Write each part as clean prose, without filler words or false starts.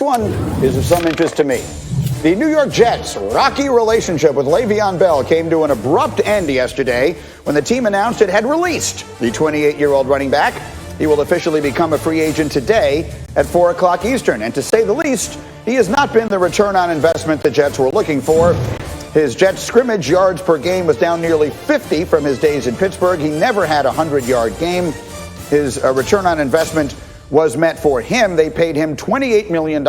One is of some interest to me. The New York Jets' rocky relationship with Le'Veon Bell came to an abrupt end yesterday when the team announced it had released the 28-year-old running back. He will officially become a free agent today at 4 o'clock Eastern. And to say the least, he has not been the return on investment the Jets were looking for. His Jets scrimmage yards per game was down nearly 50 from his days in Pittsburgh. He never had a 100-yard game. His return on investment was met for him. They paid him $28 million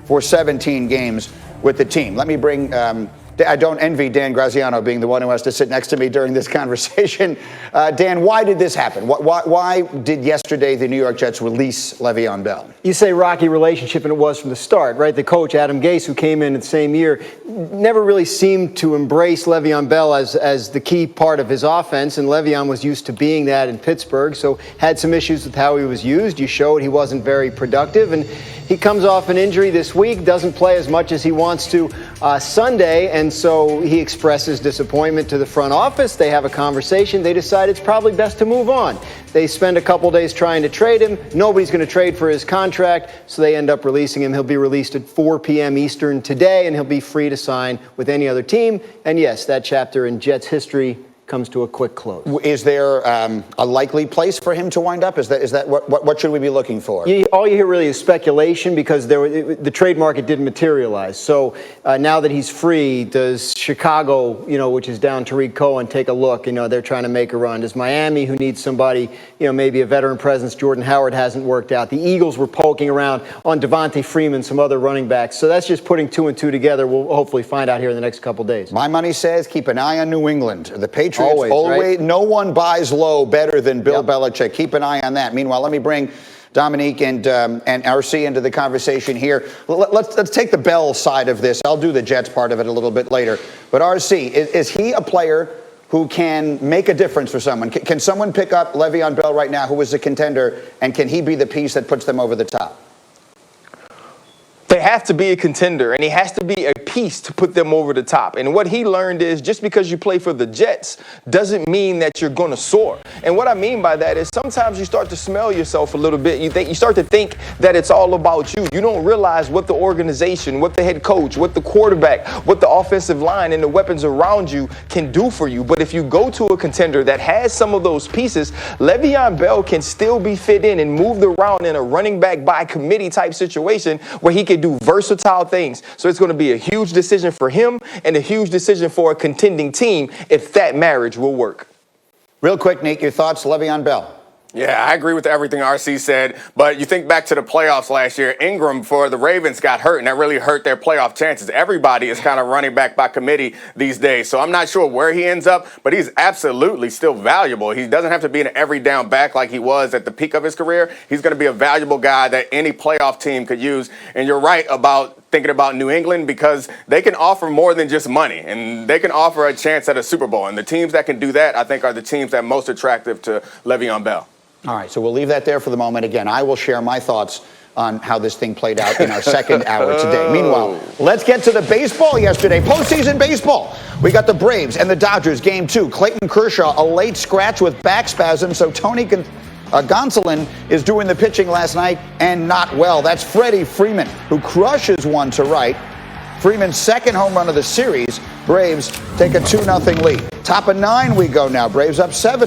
for 17 games with the team. Let me bring, I don't envy Dan Graziano being the one who has to sit next to me during this conversation. Dan, why did this happen? Why did yesterday the New York Jets release Le'Veon Bell? You say rocky relationship, and it was from the start, right? The coach, Adam Gase, who came in the same year, never really seemed to embrace Le'Veon Bell as the key part of his offense, and Le'Veon was used to being that in Pittsburgh, so had some issues with how he was used. You showed he wasn't very productive, and he comes off an injury this week, doesn't play as much as he wants to Sunday, and so he expresses disappointment to the front office. They have a conversation. They decide it's probably best to move on. They spend a couple days trying to trade him. Nobody's going to trade for his contract, so they end up releasing him. He'll be released at 4 p.m. Eastern today, and he'll be free to sign with any other team. And yes, that chapter in Jets history comes to a quick close. Is there a likely place for him to wind up? Is that what should we be looking for? All you hear really is speculation because the trade market didn't materialize. So now that he's free, does Chicago, which is down Tariq Cohen, take a look? They're trying to make a run. Does Miami, who needs somebody, maybe a veteran presence? Jordan Howard hasn't worked out. The Eagles were poking around on Devontae Freeman, some other running backs. So that's just putting two and two together. We'll hopefully find out here in the next couple days. My money says keep an eye on New England. The Patriots always, right? No one buys low better than Bill Belichick. Keep an eye on that. Meanwhile, let me bring Dominique and RC into the conversation here. Let's take the Bell side of this. I'll do the Jets part of it a little bit later. But RC, is he a player who can make a difference for someone? Can someone pick up Le'Veon Bell right now, who is a contender, and can he be the piece that puts them over the top? They have to be a contender, and he has to be a piece to put them over the top. And what he learned is just because you play for the Jets doesn't mean that you're going to soar. And what I mean by that is sometimes you start to smell yourself a little bit. You start to think that it's all about you. You don't realize what the organization, what the head coach, what the quarterback, what the offensive line and the weapons around you can do for you. But if you go to a contender that has some of those pieces, Le'Veon Bell can still be fit in and moved around in a running back by committee type situation where he can do versatile things. So it's going to be a huge decision for him and a huge decision for a contending team if that marriage will work. Real quick, Nick, your thoughts, Le'Veon Bell? Yeah, I agree with everything RC said, but you think back to the playoffs last year, Ingram for the Ravens got hurt, and that really hurt their playoff chances. Everybody is kind of running back by committee these days, so I'm not sure where he ends up, but he's absolutely still valuable. He doesn't have to be an every down back like he was at the peak of his career. He's going to be a valuable guy that any playoff team could use, and you're right about thinking about New England because they can offer more than just money, and they can offer a chance at a Super Bowl, and the teams that can do that, I think, are the teams that are most attractive to Le'Veon Bell. All right, so we'll leave that there for the moment. Again, I will share my thoughts on how this thing played out in our second hour today. Meanwhile, let's get to the baseball yesterday. Postseason baseball. We got the Braves and the Dodgers, Game 2. Clayton Kershaw, a late scratch with back spasm, so Tony Gonsolin is doing the pitching last night and not well. That's Freddie Freeman, who crushes one to right. Freeman's second home run of the series. Braves take a 2-0 lead. Top of 9 we go now. Braves up 7.